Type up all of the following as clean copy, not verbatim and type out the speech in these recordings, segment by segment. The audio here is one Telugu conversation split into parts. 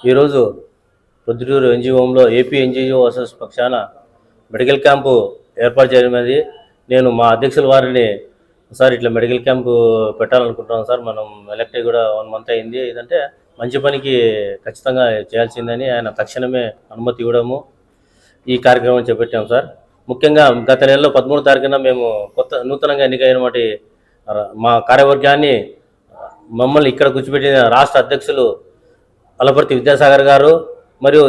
ఈరోజు ప్రొద్దుటూరు ఎన్జిఓలో ఏపీ ఎన్జిఓ అసోసియేషన్ పక్షాన మెడికల్ క్యాంపు ఏర్పాటు చేయడమేది. నేను మా అధ్యక్షుల వారిని సార్ ఇట్లా మెడికల్ క్యాంపు పెట్టాలనుకుంటున్నాం సార్, మనం ఎలక్ట్ అయ్యి కూడా 1 మంత్ అయింది, ఇదంటే మంచి పనికి ఖచ్చితంగా చేయాల్సిందని ఆయన తక్షణమే అనుమతి ఇవ్వడము ఈ కార్యక్రమం చేపట్టాం సార్. ముఖ్యంగా గత నెలలో 13వ తారీఖున మేము నూతనంగా ఎన్నికైనటువంటి మా కార్యవర్గాన్ని మమ్మల్ని ఇక్కడ కూర్చోబెట్టిన రాష్ట్ర అధ్యక్షులు అలపర్తి విద్యాసాగర్ గారు మరియు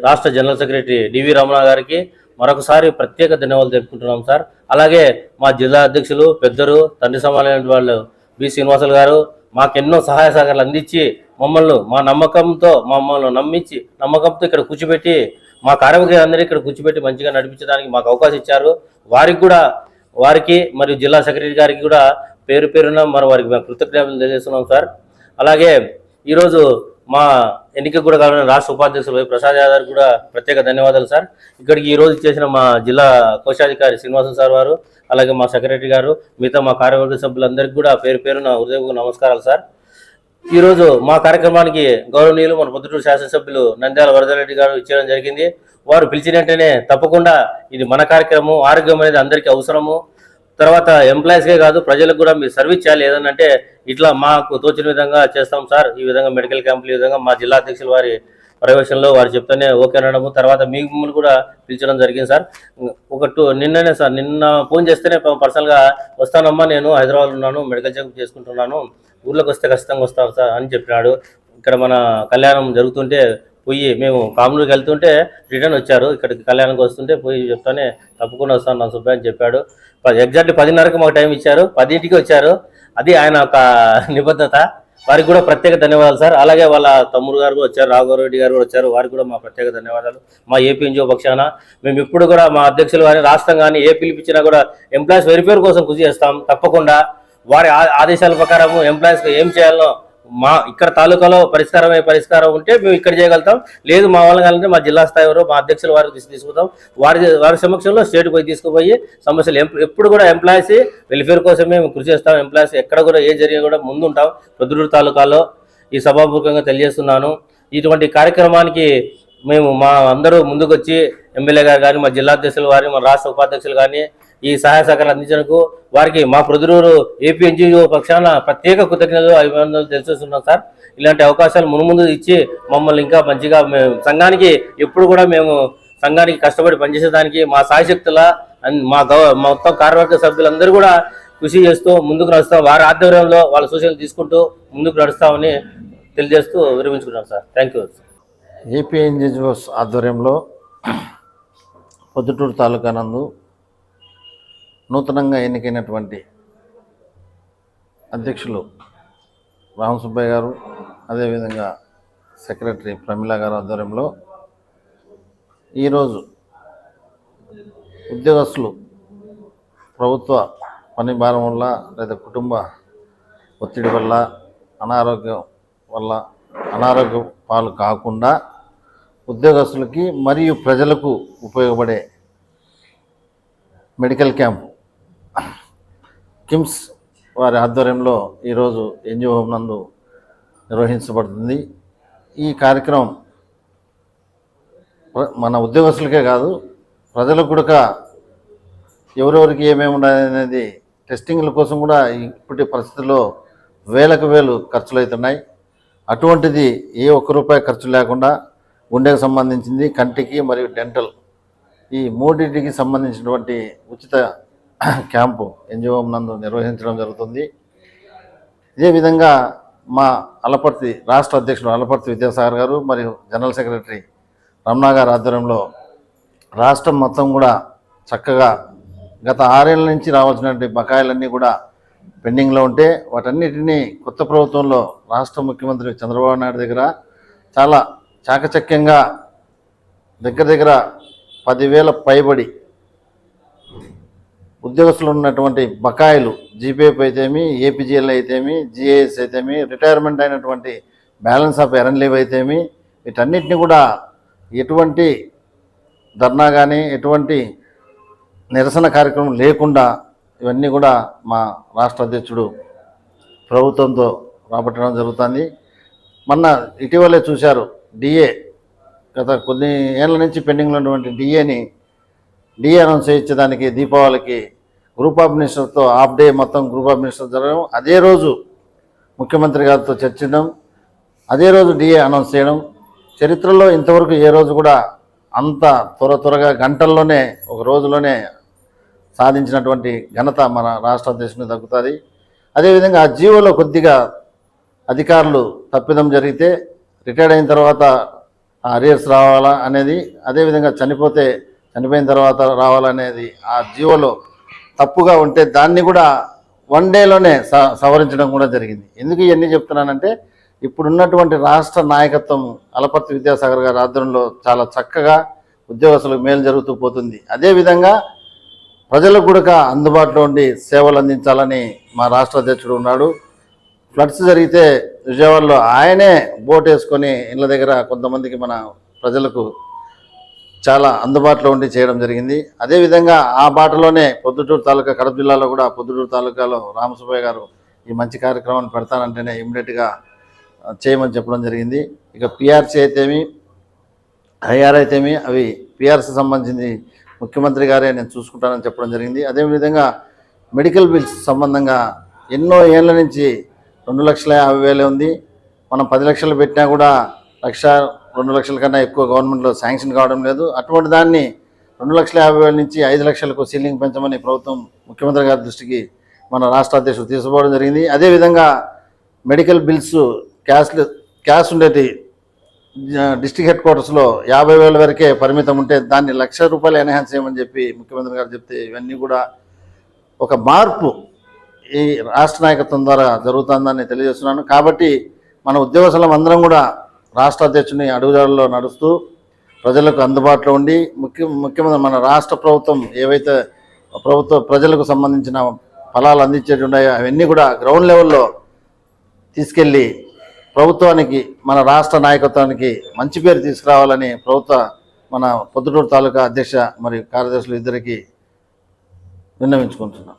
రాష్ట్ర జనరల్ సెక్రటరీ డివి రమణ గారికి మరొకసారి ప్రత్యేక ధన్యవాదాలు తెలుపుకుంటున్నాం సార్. అలాగే మా జిల్లా అధ్యక్షులు పెద్దరు తండ్రి సమానమైన వాళ్ళు బి శ్రీనివాసులు గారు మాకెన్నో సహాయ సహకారాలు అందించి మమ్మల్ని మమ్మల్ని నమ్మకంతో ఇక్కడ కూర్చోబెట్టి మా కార్యవర్గం అందరూ ఇక్కడ కూర్చోబెట్టి మంచిగా నడిపించడానికి మాకు అవకాశం ఇచ్చారు. వారికి మరియు జిల్లా సెక్రటరీ గారికి కూడా పేరు పేరున వారికి మేము కృతజ్ఞతలు తెలియజేస్తున్నాం సార్. అలాగే ఈరోజు మా ఎన్నిక కూడా కావాలని రాష్ట్ర ఉపాధ్యక్షులు వై ప్రసాద్ యాదవ్ కూడా ప్రత్యేక ధన్యవాదాలు సార్. ఇక్కడికి ఈరోజు చేసిన మా జిల్లా కోశాధికారి శ్రీనివాసన్ సార్ వారు, అలాగే మా సెక్రటరీ గారు, మిగతా మా కార్యవర్గ సభ్యులందరికీ కూడా పేరు పేరున హృదయపూర్వక నమస్కారాలు సార్. ఈరోజు మా కార్యక్రమానికి గౌరవనీయులు మన పొద్దుటూరు శాసనసభ్యులు నంద్యాల వరదరెడ్డి గారు ఇచ్చేయడం జరిగింది. వారు పిలిచినట్టేనే తప్పకుండా ఇది మన కార్యక్రమం, ఆరోగ్యం అనేది అందరికీ అవసరము. తర్వాత ఎంప్లాయీస్కే కాదు ప్రజలకు కూడా మీరు సర్వీస్ చేయాలి, ఏదనంటే ఇట్లా మాకు తోచిన విధంగా చేస్తాం సార్. ఈ విధంగా మెడికల్ క్యాంపులు ఈ విధంగా మా జిల్లా అధ్యక్షులు వారి పర్యవేక్షణలో వారు చెప్తేనే ఓకే అనడము, తర్వాత మిమ్మల్ని కూడా పిలిచడం జరిగింది సార్. నిన్ననే సార్, నిన్న ఫోన్ చేస్తేనే పర్సనల్గా వస్తానమ్మా, నేను హైదరాబాద్ ఉన్నాను, మెడికల్ చెకప్ చేసుకుంటున్నాను, ఊర్లోకి వస్తే ఖచ్చితంగా వస్తాను సార్ అని చెప్పినాడు. ఇక్కడ మన కళ్యాణం జరుగుతుంటే మేము కామనూరుకి వెళ్తుంటే రిటర్న్ వచ్చారు, ఇక్కడికి కళ్యాణంకి వస్తుంటే చెప్తానే తప్పకుండా వస్తాను నా సుబ్బయ్య అని చెప్పాడు. ఎగ్జాక్ట్లీ 10:30కి మాకు టైం ఇచ్చారు, 10ంటికి వచ్చారు. అది ఆయన ఒక నిబద్ధత. వారికి కూడా ప్రత్యేక ధన్యవాదాలు సార్. అలాగే వాళ్ళ తమ్ముడు గారు కూడా వచ్చారు, రాఘవరెడ్డి గారు కూడా వచ్చారు, వారికి కూడా మా ప్రత్యేక ధన్యవాదాలు. మా ఏపీ ఎన్జిఓ పక్షాన మేము ఇప్పుడు కూడా మా అధ్యక్షులు కానీ రాష్ట్రం కానీ ఏ పిలిపించినా కూడా ఎంప్లాయీస్ వెల్ఫేర్ కోసం కృషి చేస్తాం. తప్పకుండా వారి ఆదేశాల ప్రకారం ఎంప్లాయీస్కి ఏం చేయాలో మా ఇక్కడ తాలూకాలో పరిష్కారం ఉంటే మేము ఇక్కడ చేయగలుగుతాం, లేదు మా వాళ్ళని కావాలంటే మా జిల్లా స్థాయిలో మా అధ్యక్షుల వారికి తీసుకుంటాం. వారి సమక్షంలో స్టేట్కి పోయి తీసుకుపోయి సమస్యలు ఎప్పుడు కూడా ఎంప్లాయీస్ వెల్ఫేర్ కోసమే మేము కృషి చేస్తాం. ఎంప్లాయీస్ ఎక్కడ కూడా ఏ జరిగినా కూడా ముందుంటాం. ప్రొద్దుటూరు తాలూకాలో ఈ సభాపూర్వకంగా తెలియజేస్తున్నాను. ఇటువంటి కార్యక్రమానికి మేము మా అందరూ ముందుకు వచ్చి ఎమ్మెల్యే గారు కానీ, మా జిల్లా అధ్యక్షులు వారి, మా రాష్ట్ర ఉపాధ్యక్షులు కానీ ఈ సహాయ సహకారాలు అందించడానికి వారికి మా ప్రొద్దుటూరు ఏపీ ఎన్జిఓ పక్షాన ప్రత్యేక కృతజ్ఞతలు అభినందనలు తెలియజేస్తున్నాం సార్. ఇలాంటి అవకాశాలు ముందు ఇచ్చి మమ్మల్ని ఇంకా మంచిగా మేము సంఘానికి ఎప్పుడు కూడా మేము సంఘానికి కష్టపడి పనిచేసేదానికి మా సాయశక్తుల మొత్తం కార్యవర్గ సభ్యులందరూ కూడా కృషి చేస్తూ ముందుకు నడుస్తాం. వారి ఆధ్వర్యంలో వాళ్ళ సూచనలు తీసుకుంటూ ముందుకు నడుస్తామని తెలియజేస్తూ విరమించుకున్నాం sir. Thank you. AP NGOs ఆధ్వర్యంలో పొద్దుటూరు తాలూకా నందు నూతనంగా ఎన్నికైనటువంటి అధ్యక్షులు రామసుబ్బయ్య గారు, అదేవిధంగా సెక్రటరీ ప్రమీల గారు ఆధ్వర్యంలో ఈరోజు ఉద్యోగస్తులు ప్రభుత్వ పని భారం వల్ల లేదా కుటుంబ ఒత్తిడి వల్ల అనారోగ్యం పాలు కాకుండా ఉద్యోగస్తులకి మరియు ప్రజలకు ఉపయోగపడే మెడికల్ క్యాంపు కిమ్స్ వారి ఆధ్వర్యంలో ఈరోజు ఎన్జిఓ నందు నిర్వహించబడుతుంది. ఈ కార్యక్రమం మన ఉద్యోగస్తులకే కాదు ప్రజలకు కూడా ఎవరెవరికి ఏమేమి ఉన్నాయనేది టెస్టింగ్ల కోసం కూడా ఇప్పటి పరిస్థితుల్లో వేలకు వేలు ఖర్చులు అవుతున్నాయి. అటువంటిది ఏ ఒక్క రూపాయి ఖర్చు లేకుండా గుండెకు సంబంధించింది, కంటికి మరియు డెంటల్ ఈ మూడింటికి సంబంధించినటువంటి ఉచిత క్యాంపు ఎన్జిఓ నందు నిర్వహించడం జరుగుతుంది. ఇదే విధంగా మా రాష్ట్ర అధ్యక్షుడు అలపర్తి విద్యాసాగర్ గారు మరియు జనరల్ సెక్రటరీ రమణ గారి ఆధ్వర్యంలో రాష్ట్రం మొత్తం కూడా చక్కగా గత 6 ఏళ్ల నుంచి రావాల్సినటువంటి బకాయిలన్నీ కూడా పెండింగ్లో ఉంటే వాటన్నిటినీ కొత్త ప్రభుత్వంలో రాష్ట్ర ముఖ్యమంత్రి చంద్రబాబు నాయుడు దగ్గర చాలా చాకచక్యంగా దగ్గర 10,000 పైబడి ఉద్యోగస్తులు ఉన్నటువంటి బకాయిలు జీపీఎఫ్ అయితేమి, ఏపీజీఎల్ అయితేమి, జిఏఎస్ అయితేమి, రిటైర్మెంట్ అయినటువంటి బ్యాలెన్స్ ఆఫ్ ఎర్న్ లీవ్ అయితేమి, వీటన్నిటిని కూడా ఎటువంటి ధర్నా కానీ ఎటువంటి నిరసన కార్యక్రమం లేకుండా ఇవన్నీ కూడా మా రాష్ట్ర అధ్యక్షుడు ప్రభుత్వంతో రాబట్టడం జరుగుతుంది. మొన్న ఇటీవలే చూశారు డిఏ గత కొన్ని ఏళ్ళ నుంచి పెండింగ్లో ఉన్నటువంటి డిఏ అనౌన్స్ చేయించడానికి దీపావళికి గ్రూప్ ఆఫ్ మినిస్టర్తో హాఫ్ డే మొత్తం గ్రూప్ ఆఫ్ మినిస్టర్ జరగడం, అదే రోజు ముఖ్యమంత్రి గారితో చర్చించడం, అదే రోజు డిఏ అనౌన్స్ చేయడం. చరిత్రలో ఇంతవరకు ఏ రోజు కూడా అంత త్వరగా గంటల్లోనే ఒక రోజులోనే సాధించినటువంటి ఘనత మన రాష్ట్ర అధ్యక్షునికి దక్కుతుంది. అదేవిధంగా ఆ జీవోలో కొద్దిగా అధికారులు తప్పిదం జరిగితే రిటైర్డ్ అయిన తర్వాత అరియర్స్ రావాలా అనేది, అదేవిధంగా చనిపోయిన తర్వాత రావాలనేది ఆ జీవోలో తప్పుగా ఉంటే దాన్ని కూడా 1 డేలోనే సవరించడం కూడా జరిగింది. ఎందుకు ఇవన్నీ చెప్తున్నానంటే ఇప్పుడున్నటువంటి రాష్ట్ర నాయకత్వం అలపర్తి విద్యాసాగర్ గారి ఆధ్వర్యంలో చాలా చక్కగా ఉద్యోగస్తులకు మేలు జరుగుతూ పోతుంది. అదేవిధంగా ప్రజలకు కూడా అందుబాటులో ఉండి సేవలు అందించాలని మా రాష్ట్ర అధ్యక్షుడు ఉన్నాడు. ఫ్లడ్స్ జరిగితే విజయవాడలో ఆయనే బోట్ వేసుకొని ఇళ్ళ దగ్గర కొంతమందికి మన ప్రజలకు చాలా అందుబాటులో ఉండి చేయడం జరిగింది. అదేవిధంగా ఆ బాటలోనే పొద్దుటూరు తాలూకా, కడప జిల్లాలో కూడా పొద్దుటూరు తాలూకాలో రామసుబ్బయ్య గారు ఈ మంచి కార్యక్రమాన్ని పెడతానంటేనే ఇమ్మీడియట్గా చేయమని చెప్పడం జరిగింది. ఇక పిఆర్సీ అయితేమి ఐఆర్ అయితేమి అవి పిఆర్సీ సంబంధించింది ముఖ్యమంత్రి గారే నేను చూసుకుంటానని చెప్పడం జరిగింది. అదేవిధంగా మెడికల్ బిల్స్ సంబంధంగా ఎన్నో ఏళ్ళ నుంచి 2,50,000 ఉంది. మనం 10 లక్షలు పెట్టినా కూడా 1,00,000, 2 లక్షల కన్నా ఎక్కువ గవర్నమెంట్లో శాంక్షన్ కావడం లేదు. అటువంటి దాన్ని 2,50,000 నుంచి 5 లక్షలకు సీలింగ్ పెంచమని ప్రభుత్వం ముఖ్యమంత్రి గారి దృష్టికి మన రాష్ట్ర అధ్యక్షుడు తీసుకోవడం జరిగింది. అదేవిధంగా మెడికల్ బిల్స్ క్యాష్ ఉండేటి డిస్ట్రిక్ట్ హెడ్ క్వార్టర్స్లో 50,000 వరకే పరిమితం ఉంటే దాన్ని ₹1,00,000 ఎన్హాన్స్ చేయమని చెప్పి ముఖ్యమంత్రి గారు చెప్తే ఇవన్నీ కూడా ఒక మార్పు ఈ రాష్ట్ర నాయకత్వం ద్వారా జరుగుతుందని తెలియజేస్తున్నాను. కాబట్టి మన ఉద్యోగస్తులం అందరం కూడా రాష్ట్ర అధ్యక్షుని అడుగుజాడల్లో నడుస్తూ ప్రజలకు అందుబాటులో ఉండి ముఖ్యమంత్రి మన రాష్ట్ర ప్రభుత్వం ఏవైతే ప్రజలకు సంబంధించిన ఫలాలు అందించేవి ఉన్నాయో అవన్నీ కూడా గ్రౌండ్ లెవెల్లో తీసుకెళ్ళి ప్రభుత్వానికి, మన రాష్ట్ర నాయకత్వానికి మంచి పేరు తీసుకురావాలని మన పొద్దుటూరు తాలూకా అధ్యక్ష మరియు కార్యదర్శులు ఇద్దరికి విన్నవించుకుంటున్నాం.